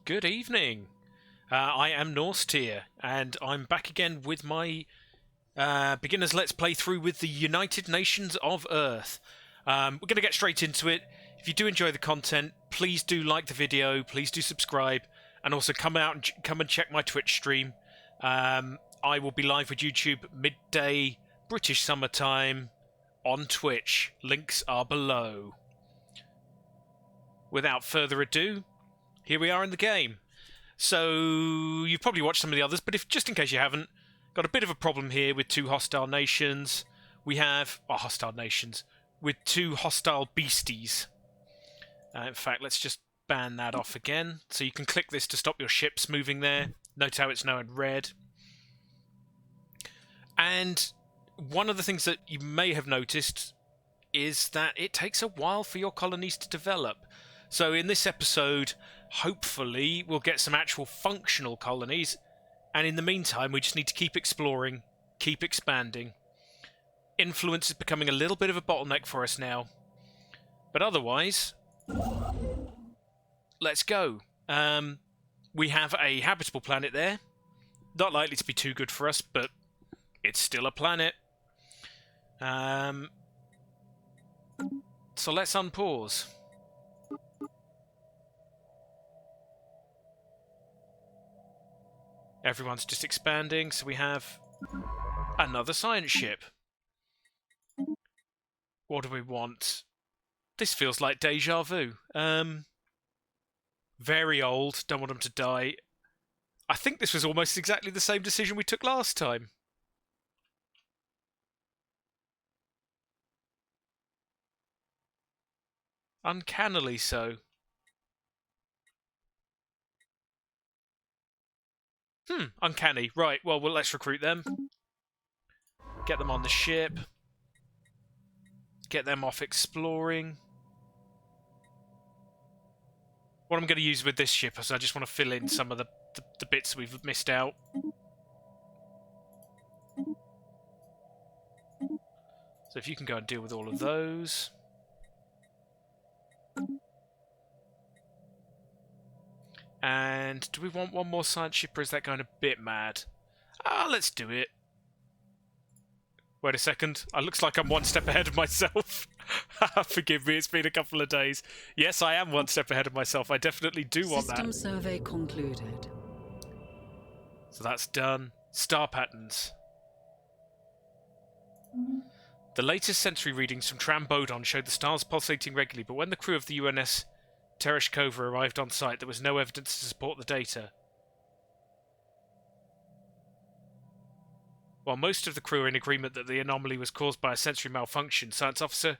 Good evening. I am Norstier, and I'm back again with my beginner's Let's Play through with the United Nations of Earth. We're going to get straight into it. If you do enjoy the content, please do like the video, please do subscribe, and also come and check my Twitch stream. I will be live with YouTube midday British summertime on Twitch. Links are below. Without further ado, here we are in the game. So you've probably watched some of the others, but just in case you haven't, got a bit of a problem here with two hostile nations. We have hostile nations with two hostile beasties. In fact, let's just ban that off again. So you can click this to stop your ships moving there. Note how it's now in red. And one of the things that you may have noticed is that it takes a while for your colonies to develop. So in this episode, hopefully we'll get some actual functional colonies, and in the meantime we just need to keep exploring, keep expanding. Influence is becoming a little bit of a bottleneck for us now, but otherwise, let's go. We have a habitable planet there, not likely to be too good for us, but it's still a planet. So let's unpause. Everyone's just expanding, so we have another science ship. What do we want? This feels like deja vu. Very old, don't want them to die. I think this was almost exactly the same decision we took last time. Uncannily so. Uncanny. Right, well, let's recruit them. Get them on the ship. Get them off exploring. What I'm going to use with this ship is I just want to fill in some of the bits we've missed out. So if you can go and deal with all of those. And do we want one more science ship, or is that going a bit mad? Let's do it. Wait a second. It looks like I'm one step ahead of myself. Forgive me, it's been a couple of days. Yes, I am one step ahead of myself. I definitely do want that. System survey concluded. So that's done. Star patterns. The latest sensory readings from Tram Bodon showed the stars pulsating regularly, but when the crew of the UNS Tereshkova arrived on site, there was no evidence to support the data. While most of the crew are in agreement that the anomaly was caused by a sensory malfunction, Science Officer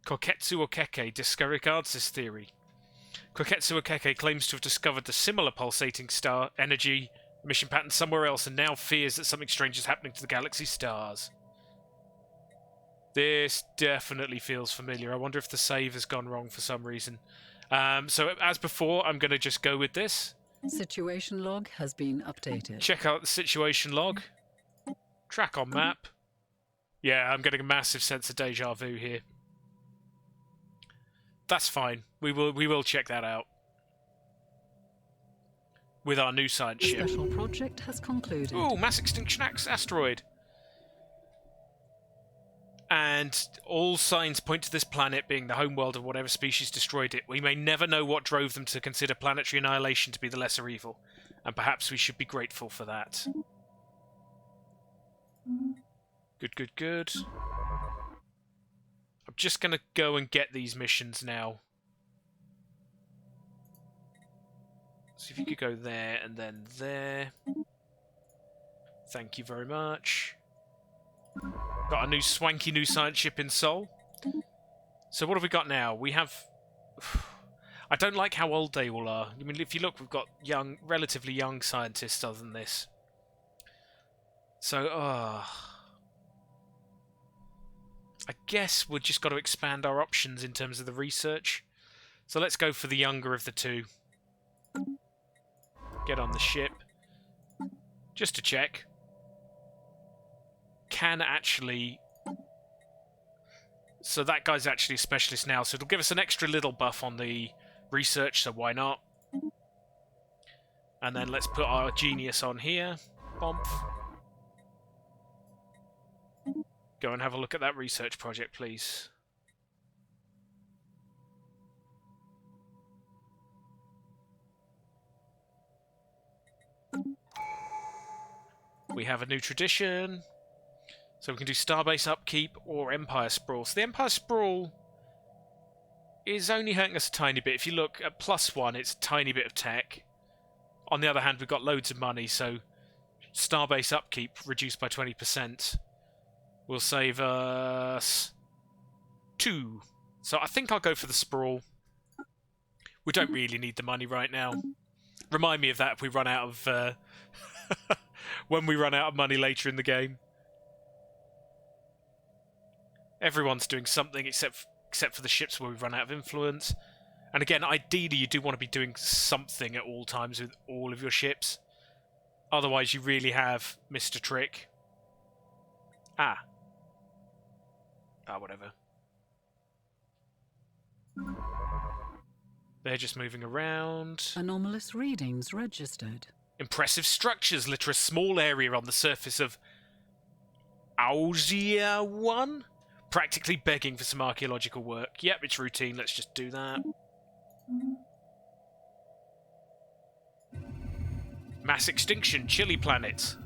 Koketsu Okeke disregards this theory. Koketsu Okeke claims to have discovered the similar pulsating star energy emission pattern somewhere else and now fears that something strange is happening to the galaxy's stars. This definitely feels familiar. I wonder if the save has gone wrong for some reason. So, as before, I'm going to just go with this. Situation log has been updated. Check out the situation log. Track on map. Yeah, I'm getting a massive sense of deja vu here. That's fine. We will check that out. With our new science ship. Special project has concluded. Ooh, mass extinction asteroid. And all signs point to this planet being the homeworld of whatever species destroyed it. We may never know what drove them to consider planetary annihilation to be the lesser evil, and perhaps we should be grateful for that. Good, good, good. I'm just going to go and get these missions now. So if you could go there and then there. Thank you very much. Got a new swanky new science ship in Seoul. So what have we got now? We have... I don't like how old they all are. I mean, if you look, we've got relatively young scientists other than this. So, I guess we've just got to expand our options in terms of the research. So let's go for the younger of the two. Get on the ship. Just to check. Can actually... So that guy's actually a specialist now, so it'll give us an extra little buff on the research, so why not? And then let's put our genius on here. Bomp. Go and have a look at that research project, please. We have a new tradition. So we can do Starbase Upkeep or Empire Sprawl. So the Empire Sprawl is only hurting us a tiny bit. If you look at +1, it's a tiny bit of tech. On the other hand, we've got loads of money, so Starbase Upkeep reduced by 20% will save us 2. So I think I'll go for the Sprawl. We don't really need the money right now. Remind me of that if we run out of... when we run out of money later in the game. Everyone's doing something except for the ships where we've run out of influence. And again, ideally you do want to be doing something at all times with all of your ships. Otherwise you really have missed a trick. Whatever. They're just moving around. Anomalous readings registered. Impressive structures litter a small area on the surface of Augia 1? Practically begging for some archaeological work. Yep, it's routine. Let's just do that. Mass extinction, Chili planet.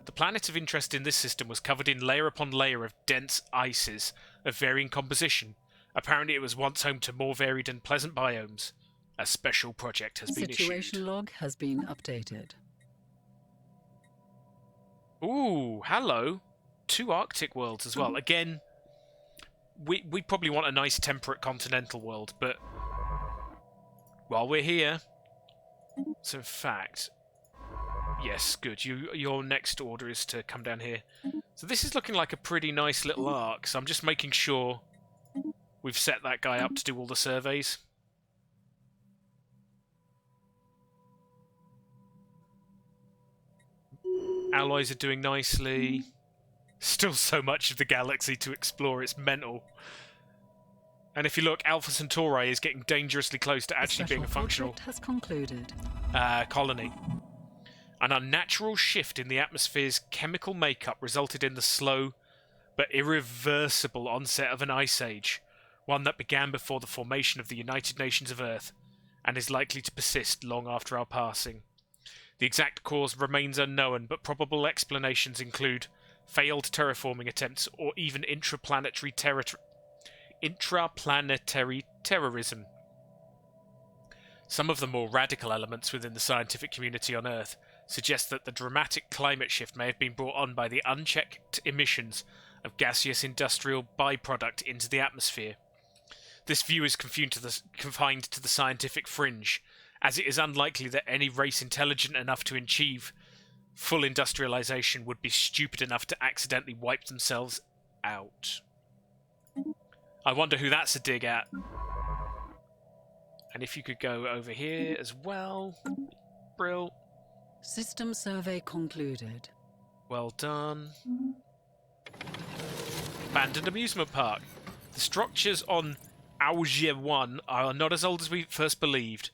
The planet of interest in this system was covered in layer upon layer of dense ices of varying composition. Apparently it was once home to more varied and pleasant biomes. A special project has been issued. Situation log has been updated. Ooh, hello. 2 Arctic worlds as well. Again, we probably want a nice temperate continental world, but while we're here... So in fact... Yes, good. Your next order is to come down here. So this is looking like a pretty nice little arc, so I'm just making sure we've set that guy up to do all the surveys. Alloys are doing nicely. Still so much of the galaxy to explore, it's mental. And if you look, Alpha Centauri is getting dangerously close to actually being a functional has concluded. colony. An unnatural shift in the atmosphere's chemical makeup resulted in the slow but irreversible onset of an ice age, one that began before the formation of the United Nations of Earth, and is likely to persist long after our passing. The exact cause remains unknown, but probable explanations include failed terraforming attempts or even intraplanetary terrorism. Some of the more radical elements within the scientific community on Earth suggest that the dramatic climate shift may have been brought on by the unchecked emissions of gaseous industrial byproduct into the atmosphere. This view is confined to the scientific fringe, as it is unlikely that any race intelligent enough to achieve full industrialization would be stupid enough to accidentally wipe themselves out. I wonder who that's a dig at. And if you could go over here as well. Brill. System survey concluded. Well done. Abandoned amusement park. The structures on Augia 1 are not as old as we first believed.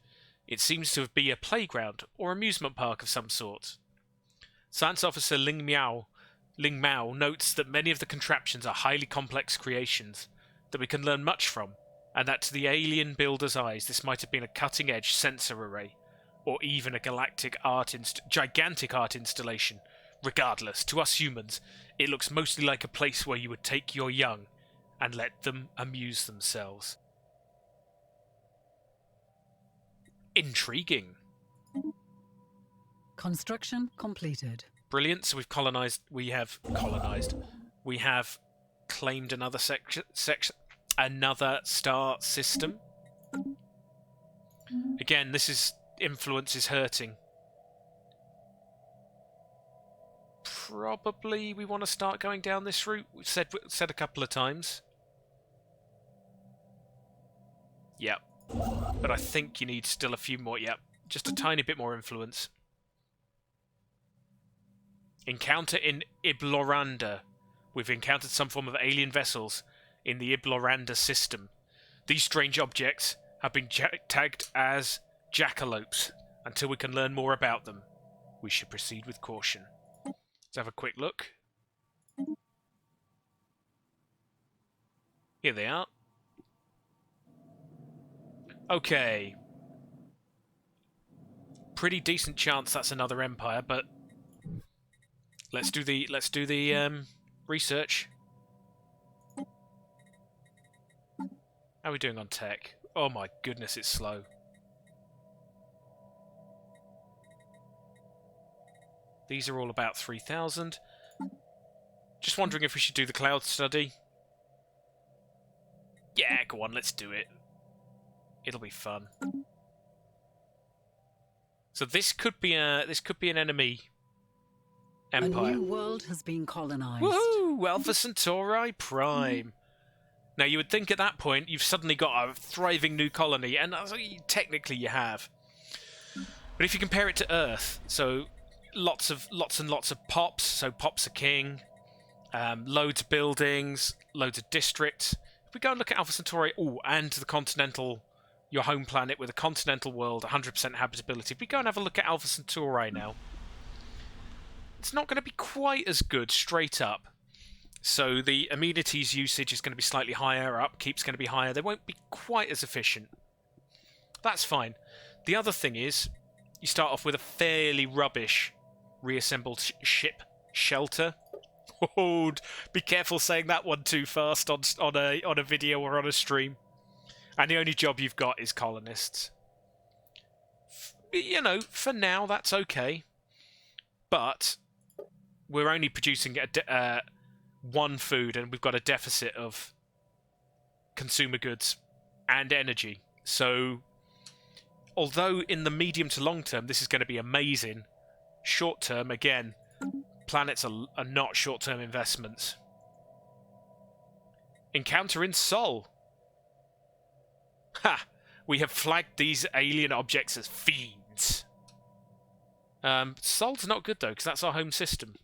It seems to be a playground or amusement park of some sort. Science Officer Ling Mao notes that many of the contraptions are highly complex creations that we can learn much from, and that to the alien builder's eyes this might have been a cutting-edge sensor array, or even a gigantic art installation. Regardless, to us humans, it looks mostly like a place where you would take your young and let them amuse themselves. Intriguing. Construction completed. Brilliant. So we have claimed another another star system. Again, influence is hurting. Probably we want to start going down this route. We've said a couple of times. Yep. But I think you need still a few more. Yep. Just a tiny bit more influence. Encounter in Ibloranda. We've encountered some form of alien vessels in the Ibloranda system. These strange objects have been tagged as jackalopes, Until we can learn more about them, we should proceed with caution. Let's have a quick look. Here they are. Okay. Pretty decent chance that's another empire, but let's do the research. How are we doing on tech? Oh my goodness, it's slow. These are all about 3,000. Just wondering if we should do the cloud study. Yeah, go on, let's do it. It'll be fun. So this could be an enemy empire. A new world has been colonized. Woohoo! Alpha Centauri Prime. Now you would think at that point you've suddenly got a thriving new colony, and technically you have. But if you compare it to Earth, so lots and lots of pops. So pops are king. Loads of buildings, loads of districts. If we go and look at Alpha Centauri, and the continental, your home planet with a continental world, 100% habitability. If we go and have a look at Alpha Centauri now, it's not going to be quite as good straight up. So the amenities usage is going to be slightly higher, upkeep's going to be higher. They won't be quite as efficient. That's fine. The other thing is, you start off with a fairly rubbish reassembled ship shelter. Oh, be careful saying that one too fast on a video or on a stream. And the only job you've got is colonists. You know, for now that's okay. But we're only producing one food, and we've got a deficit of consumer goods and energy. So, although in the medium to long term this is going to be amazing, short term, again, planets are not short-term investments. Encounter in Sol. Ha! We have flagged these alien objects as fiends. Sol's not good, though, because that's our home system.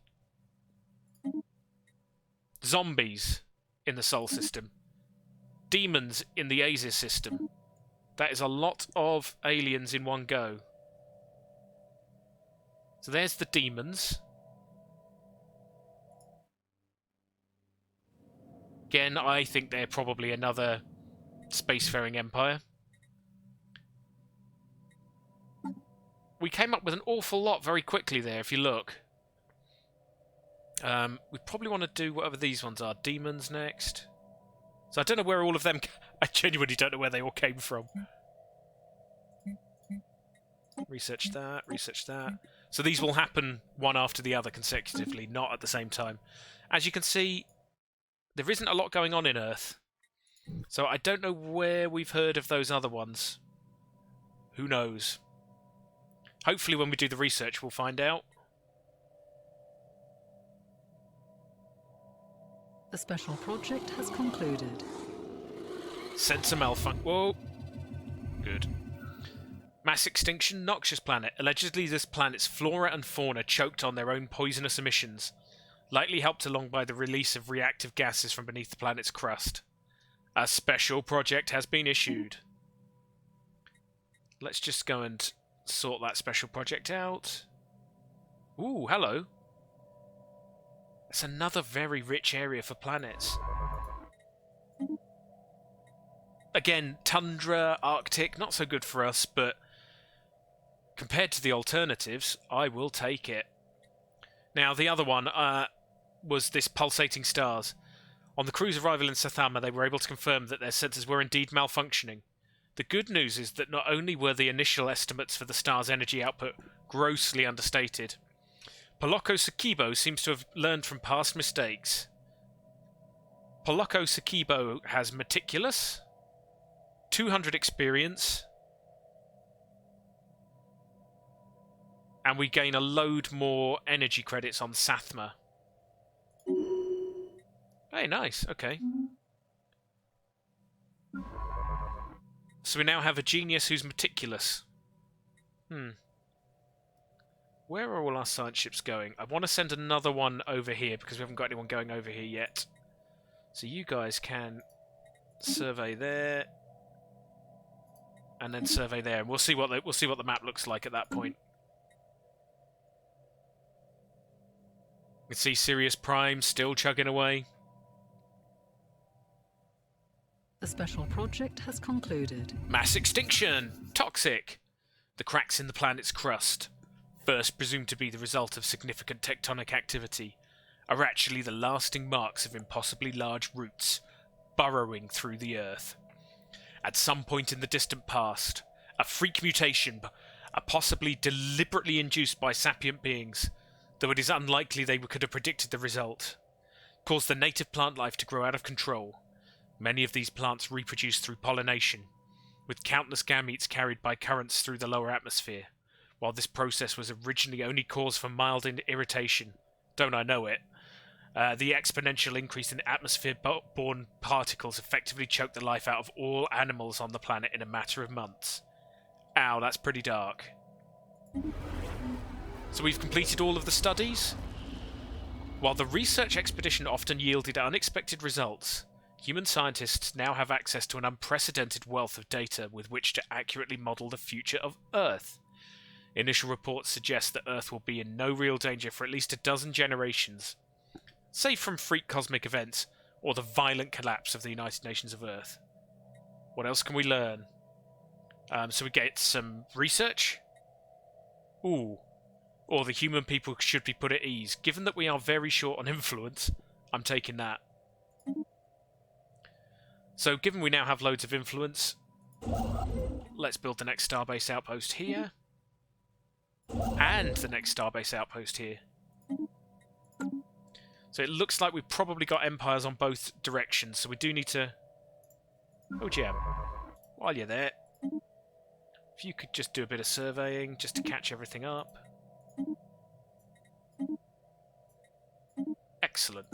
Zombies in the Sol system. Demons in the Asia system. That is a lot of aliens in one go. So there's the demons. Again, I think they're probably another spacefaring empire. We came up with an awful lot very quickly there, if you look. We probably want to do whatever these ones are. Demons next. So I don't know where all of them... I genuinely don't know where they all came from. Research that, research that. So these will happen one after the other consecutively, not at the same time. As you can see, there isn't a lot going on in Earth. So I don't know where we've heard of those other ones. Who knows? Hopefully when we do the research we'll find out. The special project has concluded. Sensor malfunction. Whoa. Good. Mass extinction, noxious planet. Allegedly this planet's flora and fauna choked on their own poisonous emissions. Likely helped along by the release of reactive gases from beneath the planet's crust. A special project has been issued. Let's just go and sort that special project out. Ooh, hello. It's another very rich area for planets. Again, tundra, Arctic, not so good for us, but compared to the alternatives, I will take it. Now, the other one was this pulsating stars. On the crew's arrival in Sathama, they were able to confirm that their sensors were indeed malfunctioning. The good news is that not only were the initial estimates for the star's energy output grossly understated, Poloko Sakibo seems to have learned from past mistakes. Poloko Sakibo has meticulous, 200 experience, and we gain a load more energy credits on Sathma. Hey, nice. Okay. So we now have a genius who's meticulous. Where are all our science ships going? I want to send another one over here because we haven't got anyone going over here yet. So you guys can survey there. and then survey there, and we'll see what the map looks like at that point. You can see Sirius Prime still chugging away. The special project has concluded. Mass extinction! Toxic! The cracks in the planet's crust, first presumed to be the result of significant tectonic activity, are actually the lasting marks of impossibly large roots burrowing through the Earth. At some point in the distant past, a freak mutation, possibly deliberately induced by sapient beings, though it is unlikely they could have predicted the result, caused the native plant life to grow out of control. Many of these plants reproduce through pollination, with countless gametes carried by currents through the lower atmosphere. While this process was originally only cause for mild irritation, don't I know it, the exponential increase in atmosphere-borne particles effectively choked the life out of all animals on the planet in a matter of months. Ow, that's pretty dark. So we've completed all of the studies. While the research expedition often yielded unexpected results, human scientists now have access to an unprecedented wealth of data with which to accurately model the future of Earth. Initial reports suggest that Earth will be in no real danger for at least a dozen generations, save from freak cosmic events or the violent collapse of the United Nations of Earth. What else can we learn? So we get some research. Ooh. Or the human people should be put at ease. Given that we are very short on influence, I'm taking that. So given we now have loads of influence, let's build the next starbase outpost here. And the next starbase outpost here. So it looks like we've probably got empires on both directions, so we do need to... Oh, Gem, while you're there, if you could just do a bit of surveying, just to catch everything up. Excellent.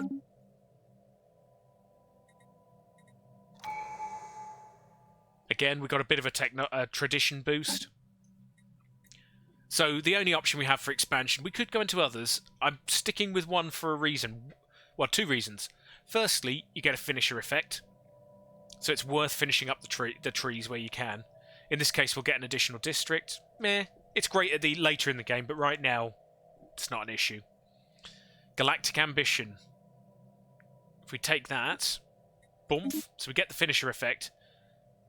Again, we got a bit of a tradition boost. So the only option we have for expansion, we could go into others. I'm sticking with one for a reason. Well, two reasons. Firstly, you get a finisher effect. So it's worth finishing up the trees where you can. In this case, we'll get an additional district. Meh. It's great at the later in the game, but right now, it's not an issue. Galactic Ambition. If we take that, boom, so we get the finisher effect.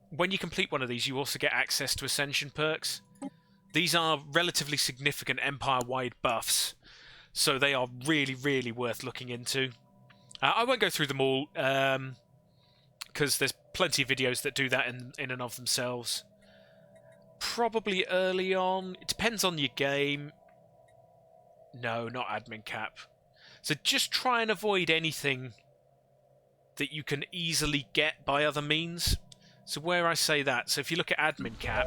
When you complete one of these, you also get access to Ascension perks. These are relatively significant Empire-wide buffs, so they are really, really worth looking into. I won't go through them all, because there's plenty of videos that do that in and of themselves. Probably early on. It depends on your game. No, not admin cap. So just try and avoid anything that you can easily get by other means. So where I say that, so if you look at admin cap,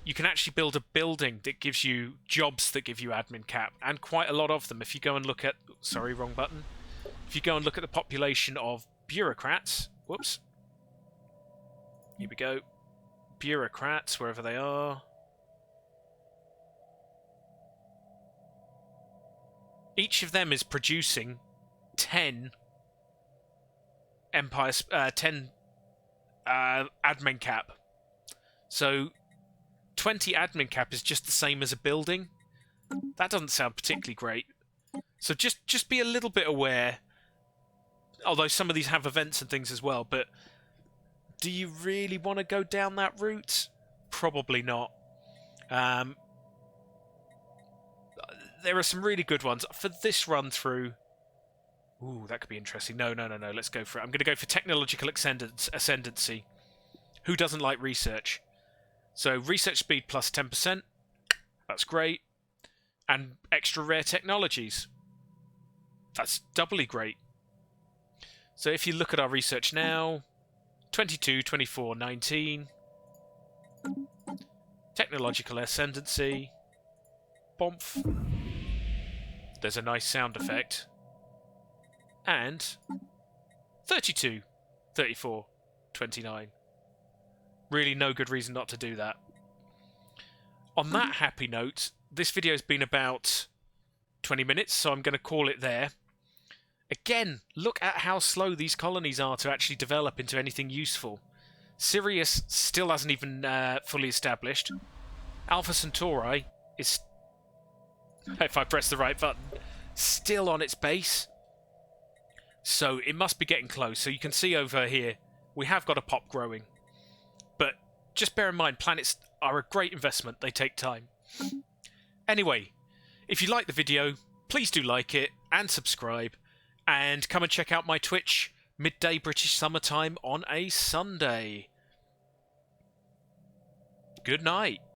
you can actually build a building that gives you jobs that give you admin cap, and quite a lot of them. If you go and look at... Sorry, wrong button. If you go and look at the population of bureaucrats... Whoops. Here we go. Bureaucrats, wherever they are. Each of them is producing 10 empires, 10 admin cap. So 20 admin cap is just the same as a building. That doesn't sound particularly great. So just be a little bit aware. Although some of these have events and things as well, but do you really want to go down that route? Probably not. There are some really good ones. For this run through... Ooh, that could be interesting. No. Let's go for it. I'm going to go for technological ascendancy. Who doesn't like research? So, research speed plus 10%. That's great. And extra rare technologies. That's doubly great. So, if you look at our research now... 22, 24, 19. Technological ascendancy. Bomph. There's a nice sound effect. And 32, 34, 29. Really no good reason not to do that. On that happy note, this video's been about 20 minutes, so I'm going to call it there. Again, look at how slow these colonies are to actually develop into anything useful. Sirius still hasn't even fully established. Alpha Centauri is, if I press the right button, still on its base. So it must be getting close. So you can see over here, we have got a pop growing. But just bear in mind, planets are a great investment. They take time. Anyway, if you like the video, please do like it and subscribe. And come and check out my Twitch, Midday British Summertime on a Sunday. Good night.